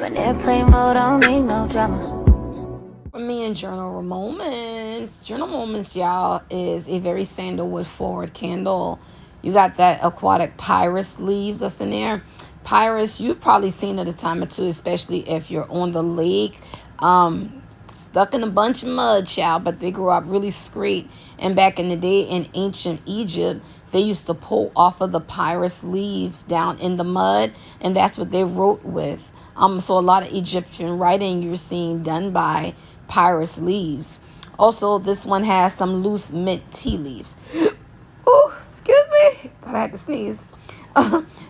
in airplane mode, I don't need no drama. For me in Journal Moments, y'all, is a very sandalwood forward candle. You got that aquatic pyrus leaves that's in there. Pyrus, you've probably seen it a time or two, especially if you're on the lake. Stuck in a bunch of mud, child, but they grew up really straight. And back in the day in ancient Egypt, they used to pull off of the pyrus leaf down in the mud, and that's what they wrote with. So a lot of Egyptian writing you're seeing done by pyrus leaves. Also, this one has some loose mint tea leaves. Oh, excuse me. Thought I had to sneeze.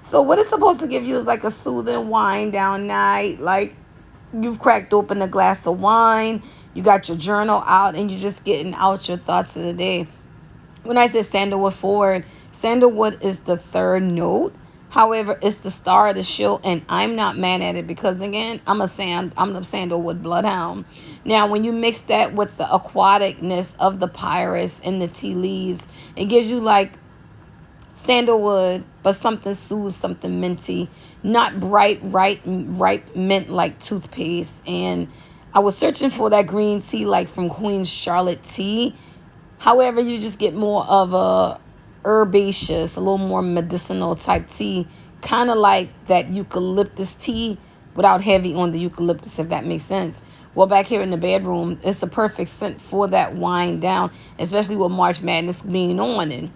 So what it's supposed to give you is like a soothing wind down night. Like you've cracked open a glass of wine, you got your journal out, and you're just getting out your thoughts of the day. When I said sandalwood forward, sandalwood is the third note. However, it's the star of the show, and I'm not mad at it because, again, I'm the sandalwood bloodhound. Now, when you mix that with the aquaticness of the pyrus and the tea leaves, it gives you like sandalwood, but something smooth, something minty, not bright, ripe mint like toothpaste. And I was searching for that green tea like from Queen's Charlotte Tea. However, you just get more of a herbaceous, a little more medicinal type tea, kind of like that eucalyptus tea without heavy on the eucalyptus, if that makes sense. Well, back here in the bedroom, it's a perfect scent for that wind down, especially with March Madness being on. And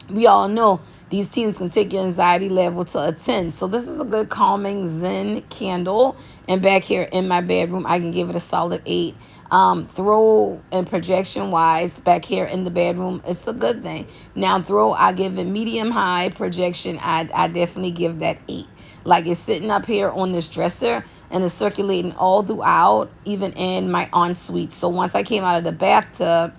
we all know these teams can take your anxiety level to a 10. So this is a good calming zen candle. And back here in my bedroom, I can give it a solid 8. Throw and projection wise, back here in the bedroom, it's a good thing. Now throw, I give it medium high. Projection, I definitely give that 8. Like it's sitting up here on this dresser and it's circulating all throughout, even in my ensuite. So once I came out of the bathtub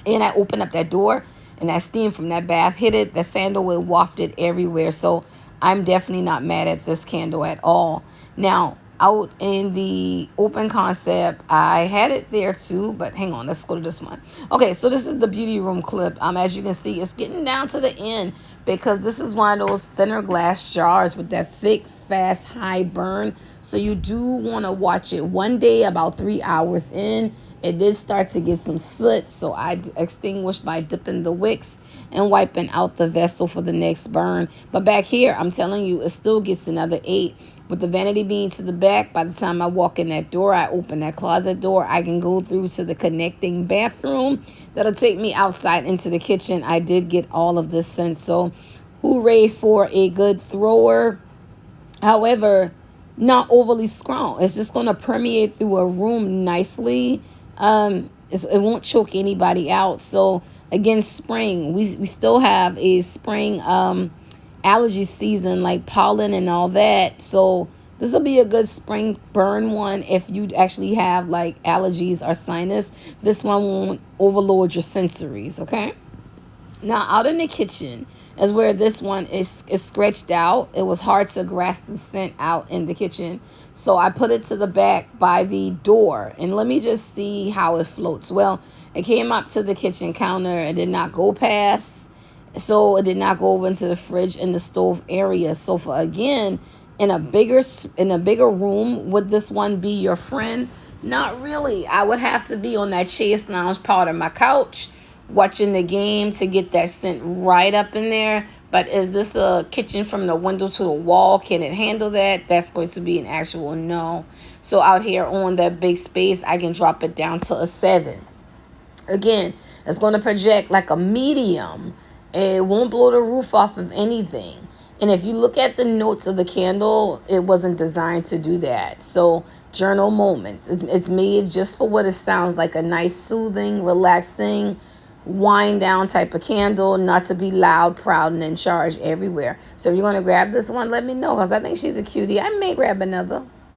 and I opened up that door, and that steam from that bath hit it, the sandalwood wafted everywhere. So I'm definitely not mad at this candle at all. Now, out in the open concept, I had it there too, but hang on, let's go to this one. Okay, so this is the beauty room clip. As you can see, it's getting down to the end because this is one of those thinner glass jars with that thick, fast, high burn. So you do want to watch it. One day, about 3 hours in, it did start to get some soot, so I extinguished by dipping the wicks and wiping out the vessel for the next burn. But back here, I'm telling you, it still gets another 8. With the vanity being to the back, by the time I walk in that door, I open that closet door, I can go through to the connecting bathroom. That'll take me outside into the kitchen. I did get all of this scent, so hooray for a good thrower. However, not overly strong. It's just going to permeate through a room nicely. It won't choke anybody out. So again, spring, we still have a spring allergy season, like pollen and all that. So this will be a good spring burn one if you actually have like allergies or sinus. This one won't overload your sensories. Okay, now out in the kitchen is where this one is stretched out. It was hard to grasp the scent out in the kitchen, so I put it to the back by the door, and let me just see how it floats. Well, it came up to the kitchen counter. It did not go past, so it did not go over into the fridge and the stove area. So for again, in a bigger room, would this one be your friend? Not really. I would have to be on that Chase Lounge part of my couch watching the game to get that scent right up in there. But is this a kitchen from the window to the wall? Can it handle that? That's going to be an actual no. So out here on that big space, I can drop it down to a 7. Again, it's going to project like a medium. It won't blow the roof off of anything. And if you look at the notes of the candle, it wasn't designed to do that. So Journal Moments, it's made just for what it sounds like, a nice, soothing, relaxing, wind down type of candle, not to be loud, proud, and in charge everywhere. So if you're going to grab this one, let me know, because I think she's a cutie. I may grab another.